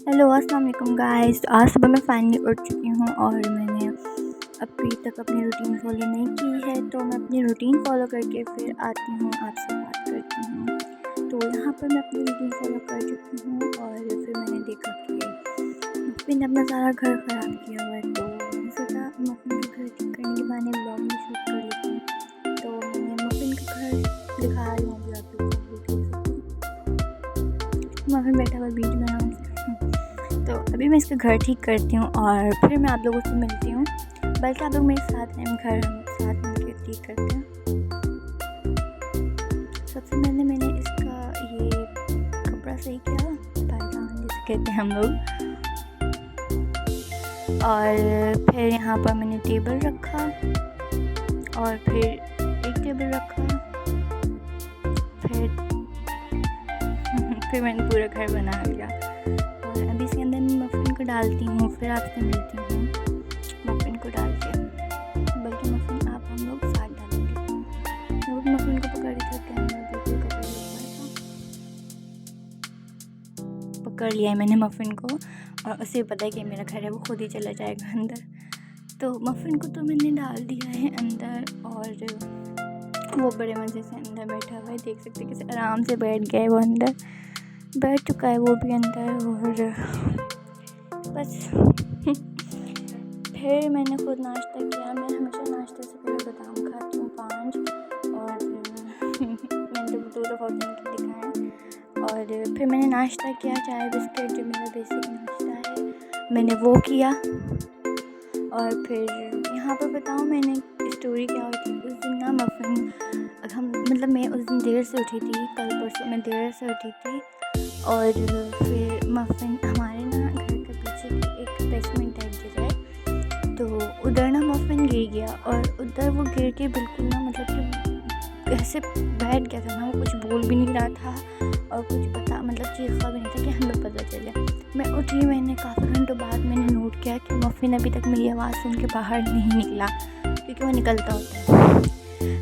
Hello अस्सलाम वालेकुम guys. तो आज सुबह मैं फाइनली उठ चुकी हूँ और मैंने अभी तक अपनी रूटीन फॉलो नहीं की है, तो मैं अपनी रूटीन फॉलो करके फिर आती हूँ, आपसे बात करती हूँ। तो यहाँ पर मैं अपनी रूटीन फॉलो कर चुकी हूँ और फिर मैंने देखा कि मफ़िन ने अपना सारा घर ख़राब किया हुआ है, तो मैंने सोचा मफ़िन का घर ठीक करने के बहाने व्लॉग में शूट कर लेती हूँ। तो मैंने मफ़िन का घर दिखा रही हूँ, अभी आप लोग को देख सकते हैं। मफ़िन बैठा हुआ बीच में आराम से। तो अभी मैं इसका घर ठीक करती हूँ और फिर मैं आप लोगों से मिलती हूँ, बल्कि आप लोग मेरे साथ हैं, घर हम साथ मिलकर ठीक करते हैं। सबसे पहले मैंने इसका ये कपड़ा सही किया, पायदान जिसे कहते हैं हम लोग, और फिर यहाँ पर मैंने टेबल रखा और फिर एक टेबल रखा, फिर मैंने पूरा घर बना लिया। और अभी इसके अंदर मैं मफ़िन को डालती हूँ, फिर आपसे मिलती हूँ मफ़िन को डाल के, बल्कि मफ़िन आप हम लोग साथ डालेंगे। मैं मफ़िन को पकड़ के कैमरा बिल्कुल पकड़ लिया है मैंने मफ़िन को, और उसे पता है कि मेरा घर है, वो खुद ही चला जाएगा अंदर। तो मफ़िन को तो मैंने डाल दिया है अंदर और वो बड़े मज़े से अंदर बैठा हुआ है, देख सकते हैं कैसे आराम से बैठ गया है, वो अंदर बैठ चुका है वो भी अंदर। और बस फिर मैंने खुद नाश्ता किया। मैं हमेशा नाश्ते से पहले बादाम खाती हूँ 5, और मैंने तो 2 दफ़ा उतने दिखाएँ। और फिर मैंने नाश्ता किया, चाय बिस्किट जो मेरा बेसिक नाश्ता है मैंने वो किया। और फिर यहाँ पर बताऊँ मैंने स्टोरी क्या हुई थी उस दिन ना। मफ़िन मैं उस दिन देर से उठी थी, कल परसों मैं देर से उठी थी, और फिर मफ़िन हमारे ना घर के पीछे की एक बेसमेंट टाइप जगह है, तो उधर ना मफ़िन गिर गया, और उधर वो गिर के बिल्कुल ना कि ऐसे बैठ गया था ना, वो कुछ बोल भी नहीं रहा था और कुछ पता चीखा भी नहीं था कि हमें पता चले। मैं उठी, मैंने काफ़ी घंटों बाद मैंने नोट किया कि मफ़िन अभी तक मेरी आवाज़ सुन के बाहर नहीं निकला, क्योंकि वो निकलता होता है।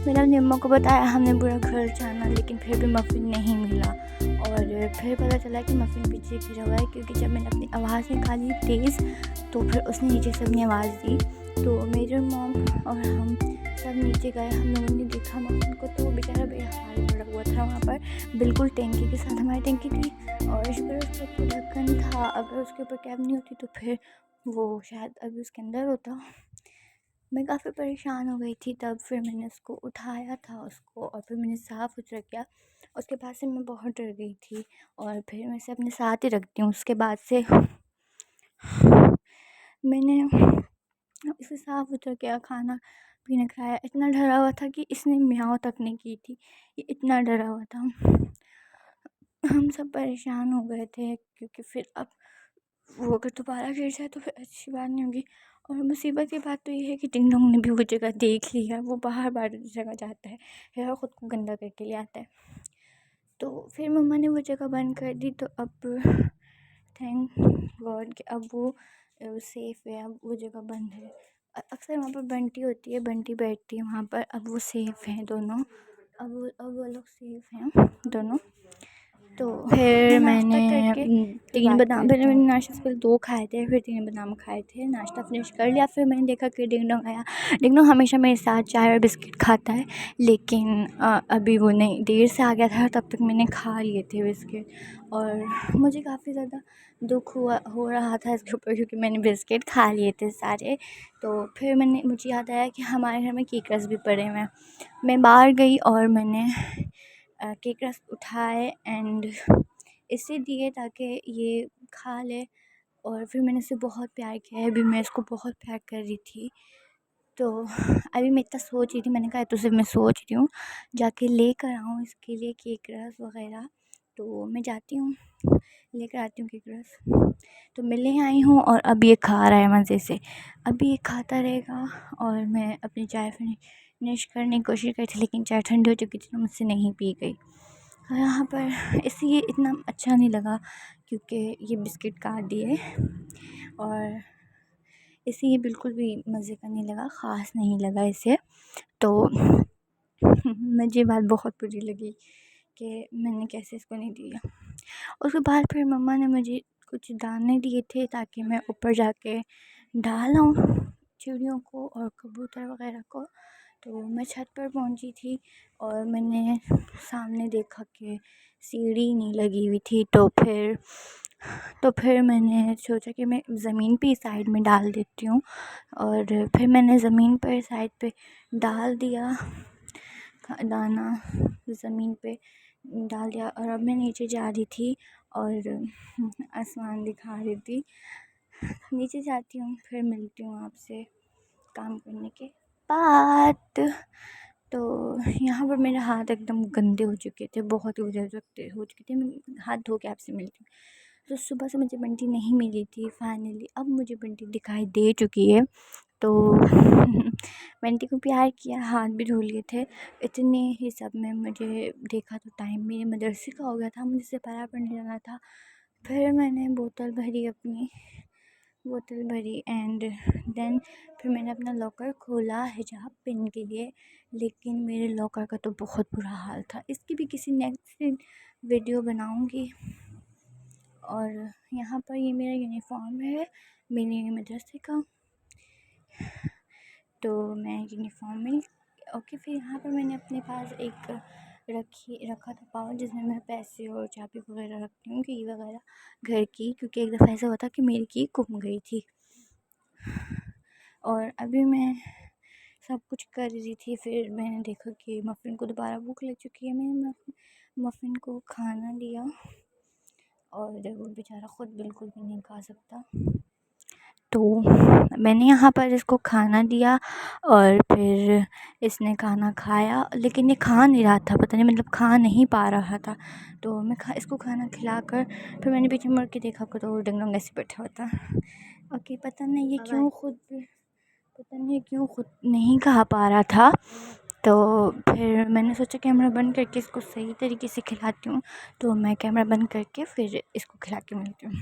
मैंने अपनी अम्मा को बताया, हमने पूरा घर छाना लेकिन फिर भी मफ़िन नहीं मिला। और फिर पता चला कि मफ़िन पीछे गिरा हुआ है, क्योंकि जब मैंने अपनी आवाज़ निकाली तेज़ तो फिर उसने नीचे से अपनी आवाज़ दी। तो मेरे मॉम और हम सब नीचे गए, हम लोगों ने देखा मफ़िन को, तो वो बेचारा बेहाल पड़ा हुआ था वहाँ पर, बिल्कुल टैंकी के साथ। हमारी टैंकी थी और इस पर उसके ऊपर ढक्कन था, अगर उसके ऊपर कैप नहीं होती तो फिर वो शायद अभी उसके अंदर होता। मैं काफ़ी परेशान हो गई थी तब। फिर मैंने उसको उठाया था उसको, और फिर मैंने साफ़ सुथरा किया। उसके बाद से मैं बहुत डर गई थी, और फिर मैं इसे अपने साथ ही रखती हूँ। उसके बाद से मैंने इसे साफ़ सुथरा किया, खाना पीना खिलाया। इतना डरा हुआ था कि इसने म्याऊं तक नहीं की थी, ये इतना डरा हुआ था। हम सब परेशान हो गए थे, क्योंकि फिर अब वो अगर दोबारा गिर जाए तो फिर अच्छी बात नहीं होगी। और मुसीबत की बात तो ये है कि टिंग डोंग ने भी वो जगह देख ली है, वो बाहर बाहर जगह जाता है और ख़ुद को गंदा करके ले आता है। तो फिर मम्मा ने वो जगह बंद कर दी, तो अब थैंक गॉड कि अब वो सेफ़ है, अब वो जगह बंद है। अक्सर वहाँ पर बंटी होती है, बंटी बैठती है वहाँ पर, अब वो सेफ़ हैं दोनों, अब वो लोग सेफ़ हैं दोनों। तो फिर मैंने 3 बादाम, पहले मैंने नाश्ते से पहले 2 खाए थे, फिर 3 बादाम खाए थे, नाश्ता फिनिश कर लिया। फिर मैंने देखा कि डिंग डोंग आया। डिंग डोंग हमेशा मेरे साथ चाय और बिस्किट खाता है, लेकिन अभी वो नहीं, देर से आ गया था, तब तक मैंने खा लिए थे बिस्किट। और मुझे काफ़ी ज़्यादा दुख हो रहा था इसके ऊपर, क्योंकि मैंने बिस्किट खा लिए थे सारे। तो फिर मुझे याद आया कि हमारे घर में केकर्स भी पड़े हुए हैं। मैं बाहर गई और मैंने केकर्स उठाए एंड इसे दिए ताकि ये खा ले। और फिर मैंने इसे बहुत प्यार किया है, अभी मैं इसको बहुत प्यार कर रही थी। तो अभी मैं इतना सोच रही थी, मैंने कहा तो सिर्फ मैं सोच रही हूँ जाके लेकर आऊँ इसके लिए केक रस वग़ैरह। तो मैं जाती हूँ, लेकर आती हूँ केक रस। तो मैं ले आई हूँ और अब ये खा रहा है मज़े से, अभी ये खाता रहेगा। और मैं अपनी चाय फिनिश करने की कोशिश की थी, लेकिन चाय ठंडी हो चुकी थी तो मुझसे नहीं पी गई। यहाँ पर इसलिए इतना अच्छा नहीं लगा, क्योंकि ये बिस्किट काट दिए, और इसलिए बिल्कुल भी मज़े का नहीं लगा, ख़ास नहीं लगा इसे। तो मुझे बात बहुत बुरी लगी कि मैंने कैसे इसको नहीं दिया। उसके बाद फिर मम्मा ने मुझे कुछ दाने दिए थे ताकि मैं ऊपर जाके डाल आऊँ चिड़ियों को और कबूतर वगैरह को। तो मैं छत पर पहुंची थी और मैंने सामने देखा कि सीढ़ी नहीं लगी हुई थी। तो फिर मैंने सोचा कि मैं ज़मीन पे साइड में डाल देती हूँ, और फिर मैंने ज़मीन पर साइड पे डाल दिया दाना, ज़मीन पे डाल दिया। और अब मैं नीचे जा रही थी और आसमान दिखा रही थी। नीचे जाती हूँ, फिर मिलती हूँ आपसे काम करने के बाद। तो यहाँ पर मेरे हाथ एकदम गंदे हो चुके थे, बहुत ही ज़्यादा हो चुके थे। मैं हाथ धो के आपसे मिलती हूँ। तो सुबह से मुझे बंटी नहीं मिली थी, फाइनली अब मुझे बंटी दिखाई दे चुकी है। तो बंटी को प्यार किया, हाथ भी धो लिए थे। इतने ही सब में मुझे देखा तो टाइम मेरे मदरसे का हो गया था, मुझे सपारा पढ़ने जाना था। फिर मैंने बोतल भरी एंड देन फिर मैंने अपना लॉकर खोला हिजाब पहनने के लिए। लेकिन मेरे लॉकर का तो बहुत बुरा हाल था। इसकी भी किसी नेक्स्ट वीडियो बनाऊंगी। और यहाँ पर ये मेरा यूनिफॉर्म है मेरे मदरसे का। तो मैं यूनिफॉर्म में ओके। फिर यहाँ पर मैंने अपने पास एक रखा था पाउच, जिसमें मैं पैसे और चाबी वगैरह रखती हूँ, की वगैरह घर की, क्योंकि एक दफ़ा ऐसा हुआ था कि मेरी की गुम गई थी। और अभी मैं सब कुछ कर रही थी, फिर मैंने देखा कि मफ़िन को दोबारा भूख लग चुकी है। मैंने मफ़िन को खाना दिया और वो बेचारा ख़ुद बिल्कुल भी नहीं खा सकता। तो मैंने यहाँ पर इसको खाना दिया और फिर इसने खाना खाया, लेकिन ये खा नहीं रहा था, पता नहीं मतलब खा नहीं पा रहा था। तो मैं इसको खाना खिलाकर फिर मैंने पीछे मुड़ के देखा तो डंगडंग ऐसे बैठा हुआ था। ओके, पता नहीं क्यों खुद नहीं खा पा रहा था। तो फिर मैंने सोचा कैमरा बंद करके इसको सही तरीके से खिलाती हूँ। तो मैं कैमरा बंद करके फिर इसको खिला के मिलती हूँ।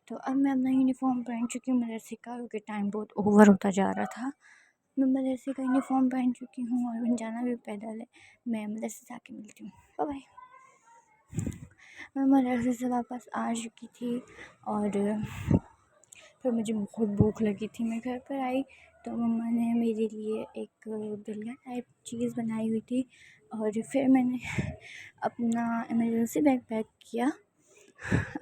तो अब मैं अपना यूनिफॉर्म पहन चुकी हूँ मदरसे का, क्योंकि टाइम बहुत ओवर होता जा रहा था। मैं मदरसे का यूनिफॉर्म पहन चुकी हूँ और जाना भी पैदल है। मैं मदरसे जाके मिलती हूँ, बाय बाय। मैं मदरसे से वापस आ चुकी थी और फिर मुझे बहुत भूख लगी थी। मैं घर पर आई तो मम्मा ने मेरे लिए एक दलिया टाइप चीज़ बनाई हुई थी। और फिर मैंने अपना इमरजेंसी बैग पैक किया।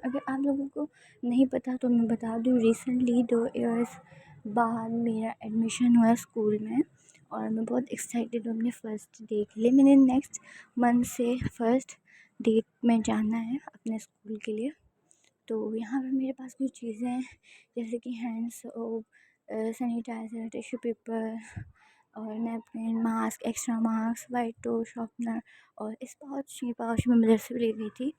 अगर आप लोगों को नहीं पता तो मैं बता दूँ, रिसेंटली 2 इयर्स बाद मेरा एडमिशन हुआ स्कूल में और मैं बहुत एक्साइटेड हूँ अपने फ़र्स्ट डे के लिए। मैंने नेक्स्ट मंथ से फ़र्स्ट डेट में जाना है अपने स्कूल के लिए। तो यहाँ पर मेरे पास कुछ चीज़ें हैं, जैसे कि hand soap, sanitizer, tissue paper और नैपकिन, मास्क, एक्स्ट्रा मास्क, वाइट टोस्ट शॉर्पनर। और इस पाउच में मदरसे से ले गई थी।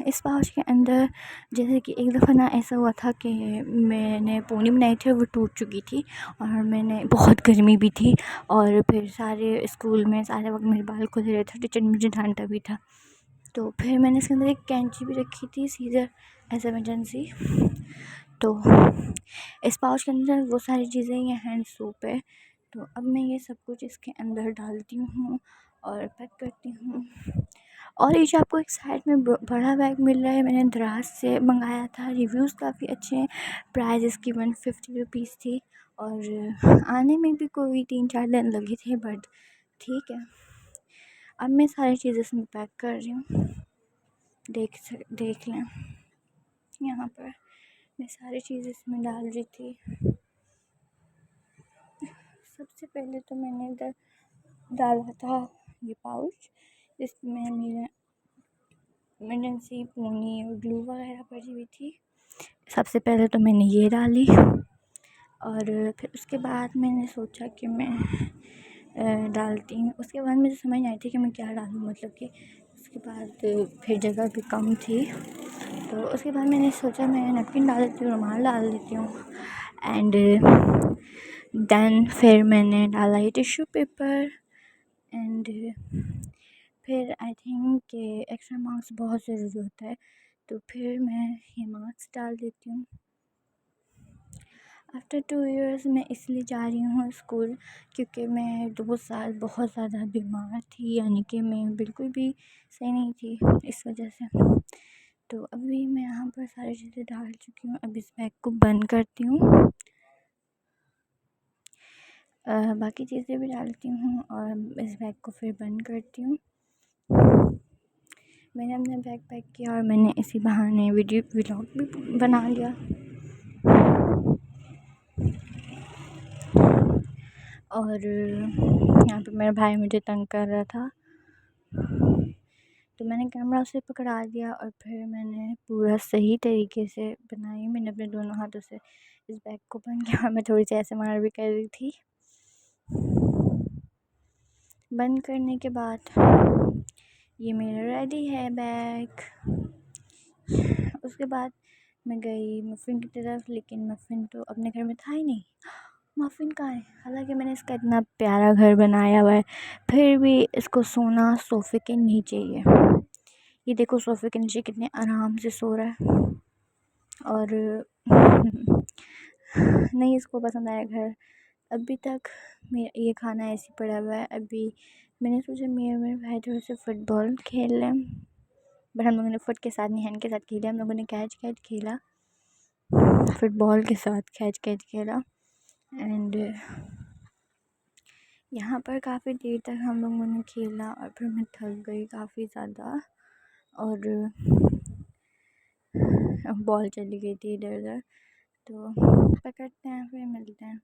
इस पाउच के अंदर जैसे कि एक दफ़ा ना ऐसा हुआ था कि मैंने पोनी बनाई थी और वो टूट चुकी थी, और मैंने बहुत गर्मी भी थी और फिर सारे स्कूल में सारे वक्त मेरे बाल खुले रहे थे, टीचर ने मुझे डांटा भी था। तो फिर मैंने इसके अंदर एक कैंची भी रखी थी, सीज़र एज एमरजेंसी। तो इस पाउच के अंदर वो सारी चीज़ें, ये हैंड सोप है। तो अब मैं ये सब कुछ इसके अंदर डालती हूँ और पैक करती हूँ। और ये जो आपको एक साइड में बड़ा बैग मिल रहा है, मैंने दराज से मंगाया था। रिव्यूज़ काफ़ी अच्छे हैं। प्राइस इसकी 150 रुपीज़ थी और आने में भी कोई 3-4 दिन लगे थे, बट ठीक है। अब मैं सारी चीज़ें इसमें पैक कर रही हूँ, देख लें। यहाँ पर मैं सारी चीज़ें इसमें डाल रही थी। सबसे पहले तो मैंने इधर डाला था ये पाउच, जिसमें मेरा इमरजेंसी पोनी और ग्लू वगैरह पड़ी हुई थी। सबसे पहले तो मैंने ये डाली और फिर उसके बाद मैंने सोचा कि मैं डालती हूँ। उसके बाद मुझे समझ नहीं आई थी कि मैं क्या डालूँ, मतलब कि उसके बाद फिर जगह भी कम थी। तो उसके बाद मैंने सोचा मैं नैपकिन डाल देती हूँ, रुमाल डाल देती हूँ। एंड देन फिर मैंने डाला ये टिश्यू पेपर। एंड फिर आई थिंक कि एक्स्ट्रा मार्क्स बहुत ज़रूरी होता है, तो फिर मैं ये मार्क्स डाल देती हूँ। आफ्टर 2 इयर्स मैं इसलिए जा रही हूँ स्कूल, क्योंकि मैं 2 साल बहुत ज़्यादा बीमार थी, यानी कि मैं बिल्कुल भी सही नहीं थी इस वजह से। तो अभी मैं यहाँ पर सारी चीज़ें डाल चुकी हूँ। अब इस बैग को बंद करती हूँ। बाकी चीज़ें भी डालती हूँ और इस बैग को फिर बंद करती हूँ। मैंने अपना बैग पैक किया और मैंने इसी बहाने वीडियो व्लॉग भी बना लिया। और यहाँ पे मेरा भाई मुझे तंग कर रहा था, तो मैंने कैमरा उसे पकड़ा दिया और फिर मैंने पूरा सही तरीके से बनाई। मैंने अपने दोनों हाथों से इस बैग को बंद किया और मैं थोड़ी सी ऐसे मार भी कर रही थी। बंद करने के बाद ये मेरा रेडी है बैग। उसके बाद मैं गई मफ़िन की तरफ, लेकिन मफ़िन तो अपने घर में था ही नहीं। मफ़िन कहाँ है? हालांकि मैंने इसका इतना प्यारा घर बनाया हुआ है, फिर भी इसको सोना सोफ़े के नीचे ही है। ये देखो सोफ़े के नीचे कितने आराम से सो रहा है। और नहीं इसको पसंद आया घर। अभी तक मेरा ये खाना ऐसे पड़ा हुआ है। अभी मैंने सोचा मेरे भाई थोड़ा सा फ़ुटबॉल खेल लें, बट हम लोगों ने फुट के साथ नहीं हैंड के साथ खेला। हम लोगों ने कैच खेला, फुटबॉल के साथ कैच खेला। एंड यहाँ पर काफ़ी देर तक हम लोगों ने खेला और फिर मैं थक गई काफ़ी ज़्यादा और बॉल चली गई थी इधर उधर। तो पकड़ते हैं फिर मिलते हैं।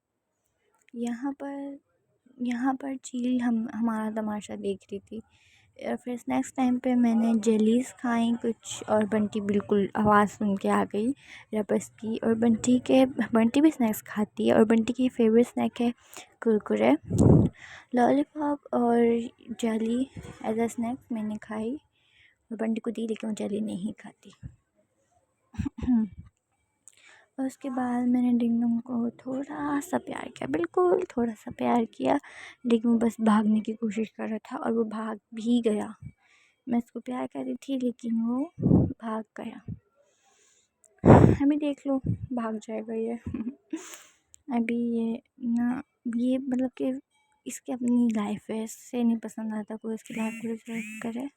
यहाँ पर चील हमारा तमाशा देख रही थी। फिर नेक्स्ट टाइम पे मैंने जेलीज़ खाई कुछ और बंटी बिल्कुल आवाज़ सुन के आ गई रबस की। और बंटी भी स्नैक्स खाती है और बंटी की फेवरेट स्नैक है कुरकुरे, लॉलीपॉप और जेली एज अ स्नैक्स मैंने खाई और बंटी को दी, लेकिन वो जेली नहीं खाती। और उसके बाद मैंने डिंगडोंग को थोड़ा सा प्यार किया, बिल्कुल थोड़ा सा प्यार किया, लेकिन वो बस भागने की कोशिश कर रहा था और वो भाग भी गया। मैं इसको प्यार कर रही थी लेकिन वो भाग गया। अभी देख लो भाग जाएगा ये। अभी ये मतलब कि इसकी अपनी लाइफ है, इससे नहीं पसंद आता कोई इसकी लाइफ को डिस्टर्ब करे।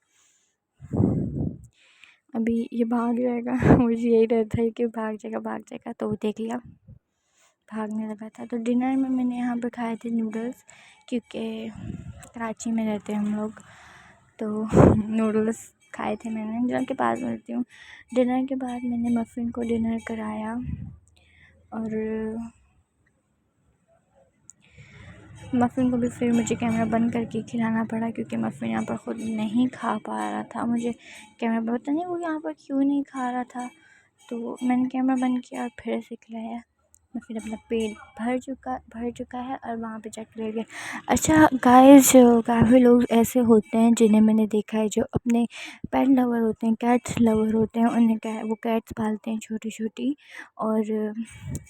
अभी ये भाग जाएगा। मुझे यही डर था कि भाग जाएगा। तो देख लिया भागने लगा था। तो डिनर में मैंने यहाँ पर खाए थे नूडल्स, क्योंकि कराची में रहते हैं हम लोग, तो नूडल्स खाए थे मैंने। डिनर के बाद बोलती हूँ, डिनर के बाद मैंने मफ़िन को डिनर कराया और मफ़िन को भी फिर मुझे कैमरा बंद करके खिलाना पड़ा, क्योंकि मफ़िन यहाँ पर ख़ुद नहीं खा पा रहा था। मुझे कैमरा पता नहीं वो यहाँ पर क्यों नहीं खा रहा था, तो मैंने कैमरा बंद किया और फिर से खिलाया। मफ़िन अपना पेट भर चुका है और वहाँ पे जाके लेट गया। अच्छा गाइस, काफ़ी लोग ऐसे होते हैं जिन्हें मैंने देखा है जो अपने पेट लवर होते हैं, कैट्स लवर होते हैं। उन्हें वो कैट्स पालते हैं छोटी छोटी, और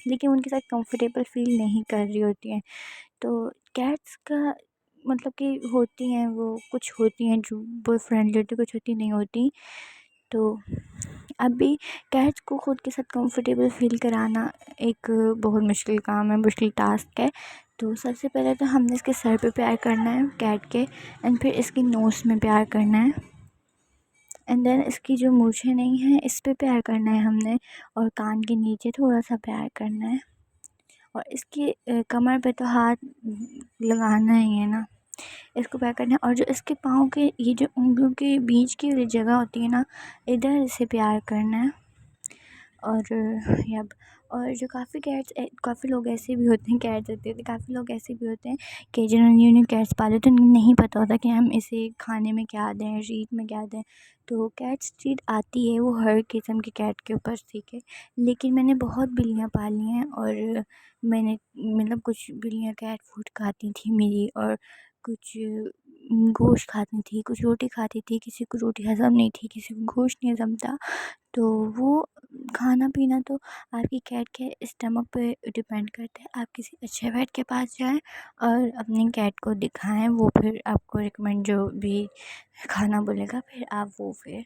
लेकिन उनके साथ कंफर्टेबल फील नहीं कर रही होती हैं। तो कैट्स का मतलब कि होती हैं, वो कुछ होती हैं जो बहुत फ्रेंडली होती, कुछ होती नहीं होती। तो अभी कैट्स को ख़ुद के साथ कंफर्टेबल फ़ील कराना एक बहुत मुश्किल काम है, मुश्किल टास्क है। तो सबसे पहले तो हमने इसके सर पे प्यार करना है कैट के, एंड फिर इसकी नोज़ में प्यार करना है, एंड देन इसकी जो मूंछें नहीं हैं इस पे प्यार करना है हमने, और कान के नीचे थोड़ा सा प्यार करना है, और इसकी कमर पे तो हाथ लगाना ही है ना, इसको प्यार करना है। और जो इसके पाँव के ये जो उँगलियों के बीच की जो जगह होती है ना, इधर इसे प्यार करना है। और जो काफ़ी लोग ऐसे भी होते हैं, कैट्स होते हैं काफ़ी लोग ऐसे भी होते हैं कि जिन्होंने न्यू कैट्स पाले तो उन्हें नहीं पता होता कि हम इसे खाने में क्या दें, ट्रीट में क्या दें। तो कैट्स ट्रीट आती है वो हर किस्म के कैट के ऊपर, ठीक है। लेकिन मैंने बहुत बिल्लियाँ पाली हैं, और मैंने मतलब कुछ बिल्लियाँ कैट फूड खाती थी मेरी, और कुछ गोश्त खाती थी, कुछ रोटी खाती थी। किसी को रोटी हज़म नहीं थी, किसी को गोश्त नहीं हज़म था। तो वो खाना पीना तो आपकी कैट के स्टमक पे डिपेंड करता है। आप किसी अच्छे वेट के पास जाएं और अपनी कैट को दिखाएं, वो फिर आपको रिकमेंड जो भी खाना बोलेगा फिर आप वो फिर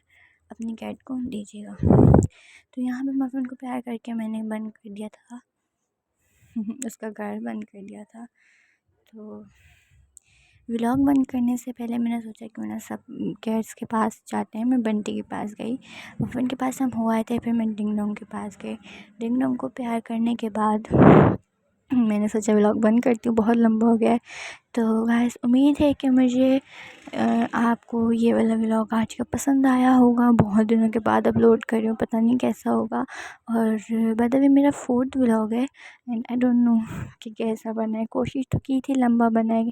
अपनी कैट को दीजिएगा। तो यहाँ पे मफ़िन को प्यार करके मैंने बंद कर दिया था। उसका घर बंद कर दिया था। तो व्लॉग बंद करने से पहले मैंने सोचा कि मैं सब कैट्स के पास जाते हैं। मैं बंटी के पास गई, वफ़न के पास हम हो आए थे, फिर मैं डिंग डोंग के पास गई। डिंग डोंग को प्यार करने के बाद मैंने सोचा व्लॉग बंद करती हूँ, बहुत लंबा हो गया है। तो गाइस उम्मीद है कि मुझे आपको ये वाला व्लॉग आज का पसंद आया होगा। बहुत दिनों के बाद अपलोड कर रही हूँ, पता नहीं कैसा होगा। और बाय द वे मेरा 4th व्लॉग है एंड आई डोंट नो कि कैसा बना है। कोशिश तो की थी लंबा बने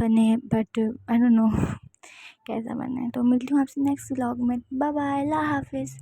बट आई डोंट नो कैसा बना है। तो मिलती हूँ आपसे नेक्स्ट व्लॉग में। बाय बाय, अल्लाह हाफ़िज़।